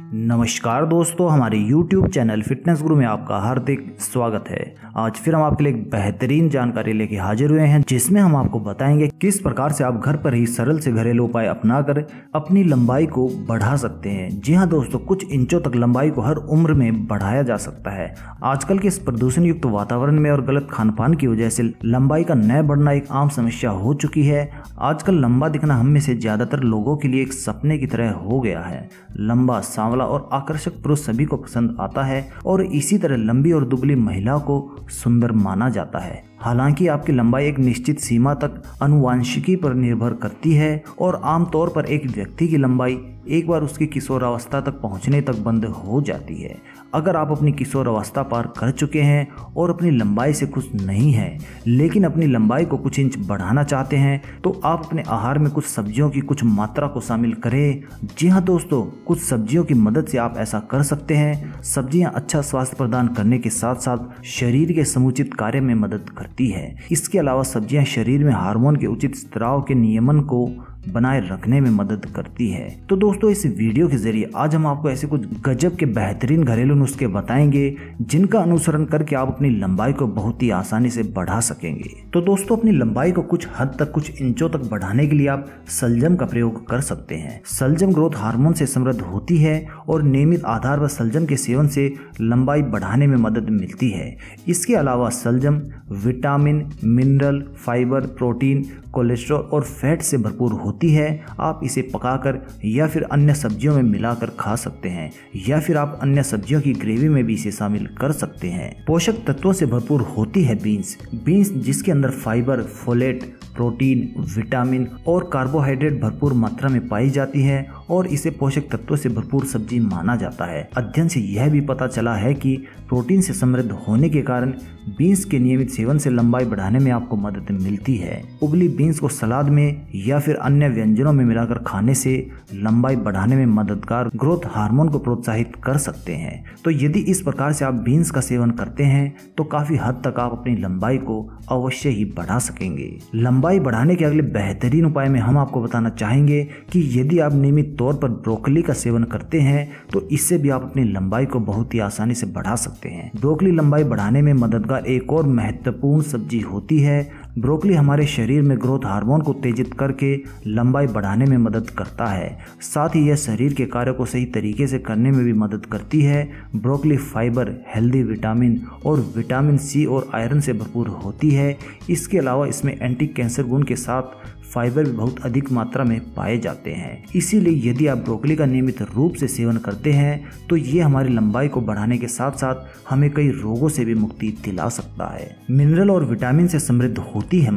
नमस्कार दोस्तों, हमारे YouTube चैनल फिटनेस गुरु में आपका हार्दिक स्वागत है। आज फिर हम आपके लिए एक बेहतरीन जानकारी लेके हाजिर हुए हैं, जिसमें हम आपको बताएंगे किस प्रकार से आप घर पर ही सरल से घरेलू उपाय अपनाकर अपनी लंबाई को बढ़ा सकते हैं। जी हाँ दोस्तों, कुछ इंचों तक लंबाई को हर उम्र में बढ़ाया जा सकता है। आजकल के इस प्रदूषण युक्त वातावरण में और गलत खान पान की वजह से लंबाई का न बढ़ना एक आम समस्या हो चुकी है। आजकल लंबा दिखना हम में से ज्यादातर लोगों के लिए एक सपने की तरह हो गया है। लंबा, सांवला और आकर्षक पुरुष सभी को पसंद आता है और इसी तरह लंबी और दुबली महिला को सुंदर माना जाता है। हालांकि आपकी लंबाई एक निश्चित सीमा तक आनुवांशिकी पर निर्भर करती है और आमतौर पर एक व्यक्ति की लंबाई एक बार उसकी किशोरावस्था तक पहुंचने तक बंद हो जाती है। अगर आप अपनी किशोरावस्था पार कर चुके हैं और अपनी लंबाई से खुश नहीं हैं, लेकिन अपनी लंबाई को कुछ इंच बढ़ाना चाहते हैं, तो आप अपने आहार में कुछ सब्जियों की कुछ मात्रा को शामिल करें। जी हाँ दोस्तों, कुछ सब्जियों की मदद से आप ऐसा कर सकते हैं। सब्जियां अच्छा स्वास्थ्य प्रदान करने के साथ साथ शरीर के समुचित कार्य में मदद करती है। इसके अलावा सब्जियां शरीर में हार्मोन के उचित स्त्राव के नियमन को बनाए रखने में मदद करती है। तो दोस्तों, इस वीडियो के जरिए आज हम आपको ऐसे कुछ गजब के बेहतरीन घरेलू नुस्खे बताएंगे, जिनका अनुसरण करके आप अपनी लंबाई को बहुत ही आसानी से बढ़ा सकेंगे। तो दोस्तों, अपनी लंबाई को कुछ हद तक, कुछ इंचों तक बढ़ाने के लिए आप सलजम का प्रयोग कर सकते हैं। सलजम ग्रोथ हार्मोन से समृद्ध होती है और नियमित आधार पर सलजम के सेवन से लंबाई बढ़ाने में मदद मिलती है। इसके अलावा सलजम vitamin, mineral, fibre, protein, cholesterol और फैट से भरपूर होती है। आप इसे पकाकर या फिर अन्य सब्जियों में मिलाकर खा सकते हैं, या फिर आप अन्य सब्जियों की ग्रेवी में भी इसे शामिल कर सकते हैं। पोषक तत्वों से भरपूर होती है बीन्स जिसके अंदर फाइबर, फोलेट, प्रोटीन, विटामिन और कार्बोहाइड्रेट भरपूर मात्रा में पाई जाती है और इसे पोषक तत्वों से भरपूर सब्जी माना जाता है। अध्ययन से यह भी पता चला है कि प्रोटीन से समृद्ध होने के कारण बीन्स के नियमित सेवन से लंबाई बढ़ाने में आपको मदद मिलती है। उबली बीन्स को सलाद में या फिर अन्य व्यंजनों में मिलाकर खाने से लंबाई बढ़ाने में मददगार ग्रोथ हार्मोन को प्रोत्साहित कर सकते हैं। तो यदि इस प्रकार से आप बीन्स का सेवन करते हैं तो काफी हद तक आप अपनी लंबाई को अवश्य ही बढ़ा सकेंगे। लंबाई बढ़ाने के अगले बेहतरीन उपाय में हम आपको बताना चाहेंगे कि यदि आप नियमित तौर पर ब्रोकली का सेवन करते हैं तो इससे भी आप अपनी लंबाई को बहुत ही आसानी से बढ़ा सकते हैं। ब्रोकली लंबाई बढ़ाने में मददगार एक और महत्वपूर्ण सब्जी होती है। ब्रोकली हमारे शरीर में ग्रोथ हार्मोन को उत्तेजित करके लंबाई बढ़ाने में मदद करता है। साथ ही यह शरीर के कार्य को सही तरीके से करने में भी मदद करती है। ब्रोकली फाइबर, हेल्दी विटामिन और विटामिन सी और आयरन से भरपूर होती है। इसके अलावा इसमें एंटी कैंसर गुण के साथ फाइबर भी बहुत अधिक मात्रा में पाए जाते हैं। इसीलिए यदि आप ब्रोकली का नियमित रूप से सेवन करते हैं तो ये हमारी लंबाई को बढ़ाने के साथ साथ हमें कई रोगों से भी मुक्ति दिला सकता है। मिनरल और विटामिन से समृद्ध होती है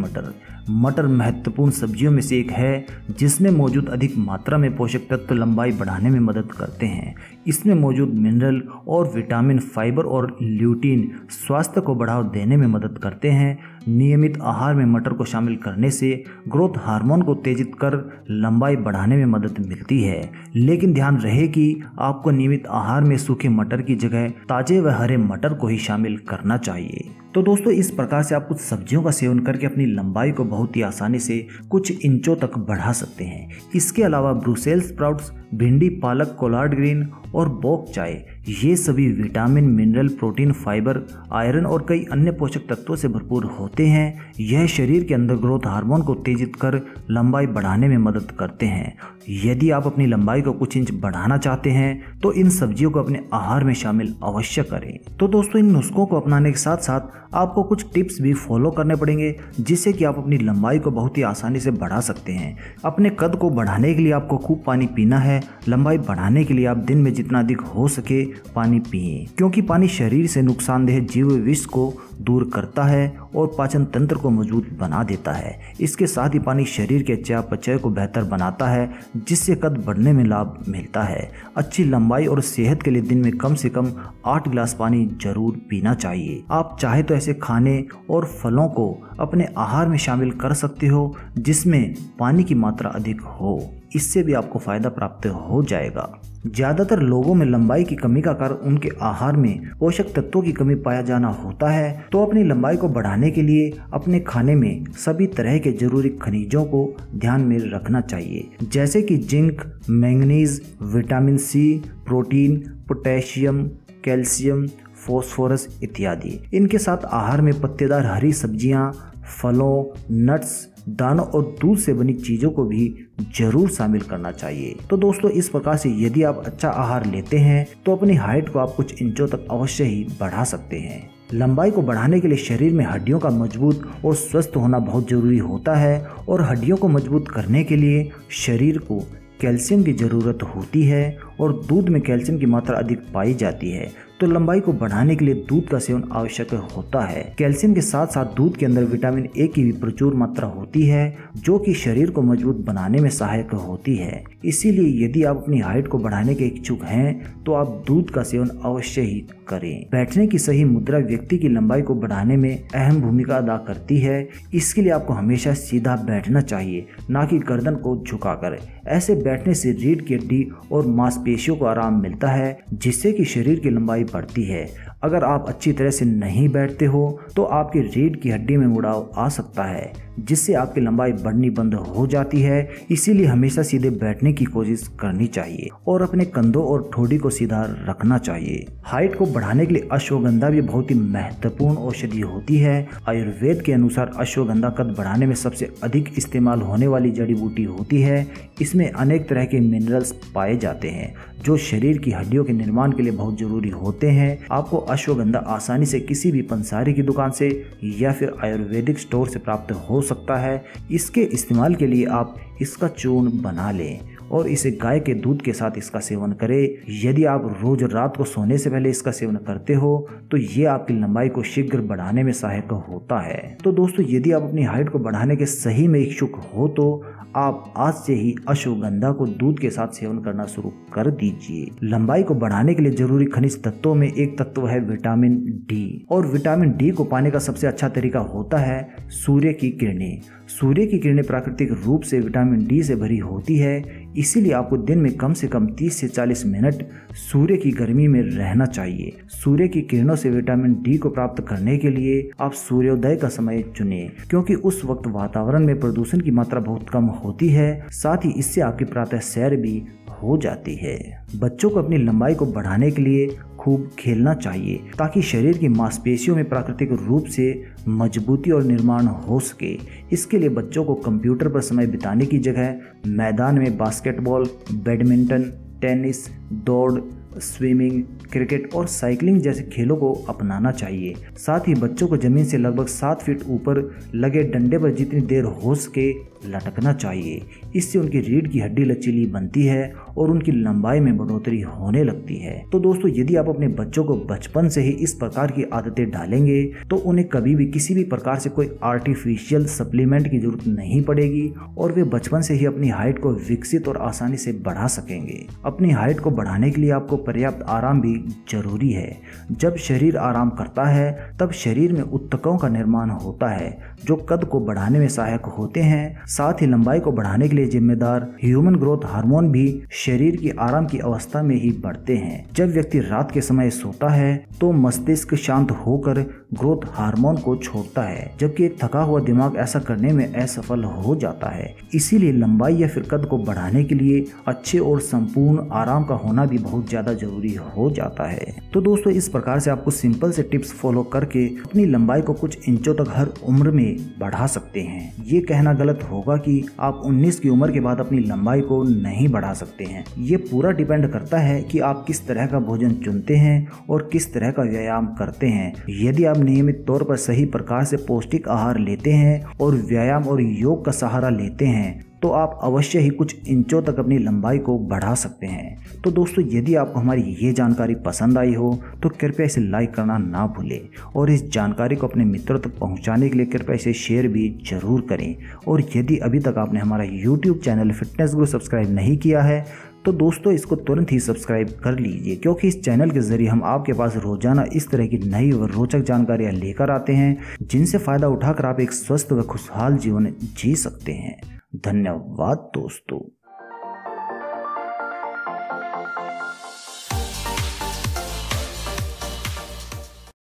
मटर महत्वपूर्ण सब्जियों में से एक है, जिसमें मौजूद अधिक मात्रा में पोषक तत्व लंबाई बढ़ाने में मदद करते हैं। इसमें मौजूद मिनरल और विटामिन, फाइबर और ल्यूटीन स्वास्थ्य को बढ़ावा देने में मदद करते हैं। नियमित आहार में मटर को शामिल करने से ग्रोथ हार्मोन को उत्तेजित कर लंबाई बढ़ाने में मदद मिलती है। लेकिन ध्यान रहे कि आपको नियमित आहार में सूखे मटर की जगह ताजे व हरे मटर को ही शामिल करना चाहिए। तो दोस्तों, इस प्रकार से आप कुछ सब्जियों का सेवन करके अपनी लंबाई को बहुत ही आसानी से कुछ इंचों तक बढ़ा सकते हैं। इसके अलावा ब्रुसेल्स स्प्राउट्स, भिंडी, पालक, कोलार्ड ग्रीन और बोक चाय, ये सभी vitamin, mineral, protein, fibre, iron और कई अन्य पोषक तत्वों से भरपूर होते हैं। यह शरीर के अंदर ग्रोथ हार्मोन को उत्तेजित कर लंबाई बढ़ाने में मदद करते हैं। यदि आप अपनी लंबाई को कुछ इंच बढ़ाना चाहते हैं तो इन सब्जियों को अपने आहार में शामिल अवश्य करें। तो दोस्तों, इन नुस्खों को अपनाने के साथ साथ आपको कुछ टिप्स भी फॉलो करने पड़ेंगे, जिससे कि आप अपनी लंबाई को बहुत ही आसानी से बढ़ा सकते हैं। अपने कद को बढ़ाने के लिए आपको खूब पानी पीना है। लंबाई बढ़ाने के लिए आप दिन में जितना अधिक हो सके पानी पिएं, क्योंकि पानी शरीर से नुकसानदेह जीव विष को दूर करता है और पाचन तंत्र को मजबूत बना देता है। इसके साथ ही पानी शरीर के चयापचय को बेहतर बनाता है, जिससे कद बढ़ने में लाभ मिलता है। अच्छी लंबाई और सेहत के लिए दिन में कम से कम 8 गिलास पानी जरूर पीना चाहिए। आप चाहे तो ऐसे खाने और फलों को अपने आहार में शामिल कर सकते हो जिसमें पानी की मात्रा अधिक हो। इससे भी आपको फायदा प्राप्त हो जाएगा। ज्यादातर लोगों में लंबाई की कमी का कारण उनके आहार में पोषक तत्वों की कमी पाया जाना होता है। तो अपनी लंबाई को बढ़ाने के लिए अपने खाने में सभी तरह के जरूरी खनिजों को ध्यान में रखना चाहिए, जैसे कि zinc, manganese, vitamin C, protein, potassium, calcium, phosphorus इत्यादि। इनके साथ आहार में पत्तेदार हरी सब्जियां, फलों, नट्स, दानों और दूध से बनी चीजों को भी जरूर शामिल करना चाहिए। तो दोस्तों, इस प्रकार से यदि आप अच्छा आहार लेते हैं तो अपनी हाइट को आप कुछ इंचों तक अवश्य ही बढ़ा सकते हैं। लंबाई को बढ़ाने के लिए शरीर में हड्डियों का मजबूत और स्वस्थ होना बहुत जरूरी होता है और हड्डियों को मजबूत करने के लिए शरीर को कैल्शियम की जरूरत होती है और दूध में कैल्शियम की मात्रा अधिक पाई जाती है। तो लंबाई को बढ़ाने के लिए दूध का सेवन आवश्यक होता है। कैल्शियम के साथ साथ दूध के अंदर विटामिन ए की भी प्रचुर मात्रा होती है, जो कि शरीर को मजबूत बनाने में सहायक होती है। इसीलिए यदि आप अपनी हाइट को बढ़ाने के इच्छुक हैं तो आप दूध का सेवन अवश्य ही करें। बैठने की सही मुद्रा व्यक्ति की लंबाई को बढ़ाने में अहम भूमिका अदा करती है। इसके लिए आपको हमेशा सीधा बैठना चाहिए, ना कि गर्दन को झुकाकर। ऐसे बैठने से रीढ़ की हड्डी और मांसपेशियों को आराम मिलता है, जिससे कि शरीर की लंबाई बढ़ती है। अगर आप अच्छी तरह से नहीं बैठते हो तो आपकी रीढ़ की हड्डी में मुड़ाव आ सकता है, जिससे आपकी लंबाई बढ़नी बंद हो जाती है। इसीलिए हमेशा सीधे बैठने की कोशिश करनी चाहिए और अपने कंधों और ठोड़ी को सीधा रखना चाहिए। हाइट को बढ़ाने के लिए अश्वगंधा भी बहुत ही महत्वपूर्ण औषधि होती है। आयुर्वेद के अनुसार अश्वगंधा कद बढ़ाने में सबसे अधिक इस्तेमाल होने वाली जड़ी बूटी होती है। इसमें अनेक तरह के मिनरल्स पाए जाते हैं जो शरीर की हड्डियों के निर्माण के लिए बहुत जरूरी होते हैं। आपको अश्वगंधा आसानी से किसी भी पंसारी की दुकान से या फिर आयुर्वेदिक स्टोर से प्राप्त हो सकता है। इसके इस्तेमाल के लिए आप इसका चूर्ण बना लें और इसे गाय के दूध के साथ इसका सेवन करें। यदि आप रोज रात को सोने से पहले इसका सेवन करते हो तो ये आपकी लंबाई को शीघ्र बढ़ाने में सहायक होता है। तो दोस्तों, यदि आप अपनी हाइट को बढ़ाने के सही में इच्छुक हो तो आप आज से ही अश्वगंधा को दूध के साथ सेवन करना शुरू कर दीजिए। लंबाई को बढ़ाने के लिए जरूरी खनिज तत्वों में एक तत्व है विटामिन डी, और विटामिन डी को पाने का सबसे अच्छा तरीका होता है सूर्य की किरणें। सूर्य की किरणें प्राकृतिक रूप से विटामिन डी से भरी होती है, इसीलिए आपको दिन में कम से कम 30 से 40 मिनट सूर्य की गर्मी में रहना चाहिए। सूर्य की किरणों से विटामिन डी को प्राप्त करने के लिए आप सूर्योदय का समय चुनें, क्योंकि उस वक्त वातावरण में प्रदूषण की मात्रा बहुत कम होती है। साथ ही इससे आपकी प्रातः सैर भी हो जाती है। बच्चों को अपनी लंबाई को बढ़ाने के लिए खूब खेलना चाहिए ताकि शरीर की मांसपेशियों में प्राकृतिक रूप से मजबूती और निर्माण हो सके। इसके लिए बच्चों को कंप्यूटर पर समय बिताने की जगह मैदान में बास्केटबॉल, बैडमिंटन, टेनिस, दौड़, स्विमिंग, क्रिकेट और साइकिलिंग जैसे खेलों को अपनाना चाहिए। साथ ही बच्चों को जमीन से लगभग 7 फीट ऊपर लगे डंडे पर जितनी देर हो सके लटकना चाहिए। इससे उनकी रीढ़ की हड्डी लचीली बनती है और उनकी लंबाई में बढ़ोतरी होने लगती है। तो दोस्तों, यदि आप अपने बच्चों को बचपन से ही इस प्रकार की आदतें डालेंगे तो उन्हें कभी भी किसी भी प्रकार से कोई आर्टिफिशियल सप्लीमेंट की जरूरत नहीं पड़ेगी और वे बचपन से ही अपनी हाइट को विकसित और आसानी से बढ़ा सकेंगे। अपनी हाइट को बढ़ाने के लिए आपको पर्याप्त आराम भी जरूरी है। जब शरीर आराम करता है तब शरीर में ऊतकों का निर्माण होता है जो कद को बढ़ाने में सहायक होते हैं। साथ ही लंबाई को बढ़ाने के लिए जिम्मेदार ह्यूमन ग्रोथ हार्मोन भी शरीर की आराम की अवस्था में ही बढ़ते हैं। जब व्यक्ति रात के समय सोता है तो मस्तिष्क शांत होकर ग्रोथ हार्मोन को छोड़ता है, जबकि एक थका हुआ दिमाग ऐसा करने में असफल हो जाता है। इसीलिए लंबाई या फिर कद को बढ़ाने के लिए अच्छे और संपूर्ण आराम का होना भी बहुत ज्यादा जरूरी हो जाता है। तो दोस्तों, इस प्रकार से आपको सिंपल से टिप्स फॉलो करके अपनी लंबाई को कुछ इंचों तक हर उम्र में बढ़ा सकते हैं। ये कहना गलत होगा कि आप 19 की उम्र के बाद अपनी लंबाई को नहीं बढ़ा सकते हैं। ये पूरा डिपेंड करता है कि आप किस तरह का भोजन चुनते हैं और किस तरह का व्यायाम करते हैं। यदि आप नियमित तौर पर सही प्रकार से पौष्टिक आहार लेते हैं और व्यायाम और योग का सहारा लेते हैं तो आप अवश्य ही कुछ इंचों तक अपनी लंबाई को बढ़ा सकते हैं। तो दोस्तों, यदि आपको हमारी ये जानकारी पसंद आई हो तो कृपया इसे लाइक करना ना भूलें और इस जानकारी को अपने मित्रों तक पहुंचाने के लिए कृपया इसे शेयर भी जरूर करें। और यदि अभी तक आपने हमारा YouTube चैनल फिटनेस गुरु सब्सक्राइब नहीं किया है तो दोस्तों इसको तुरंत ही सब्सक्राइब कर लीजिए, क्योंकि इस चैनल के जरिए हम आपके पास रोजाना इस तरह की नई और रोचक जानकारियां लेकर आते हैं जिनसे फायदा उठाकर आप एक स्वस्थ व खुशहाल जीवन जी सकते हैं। धन्यवाद दोस्तों।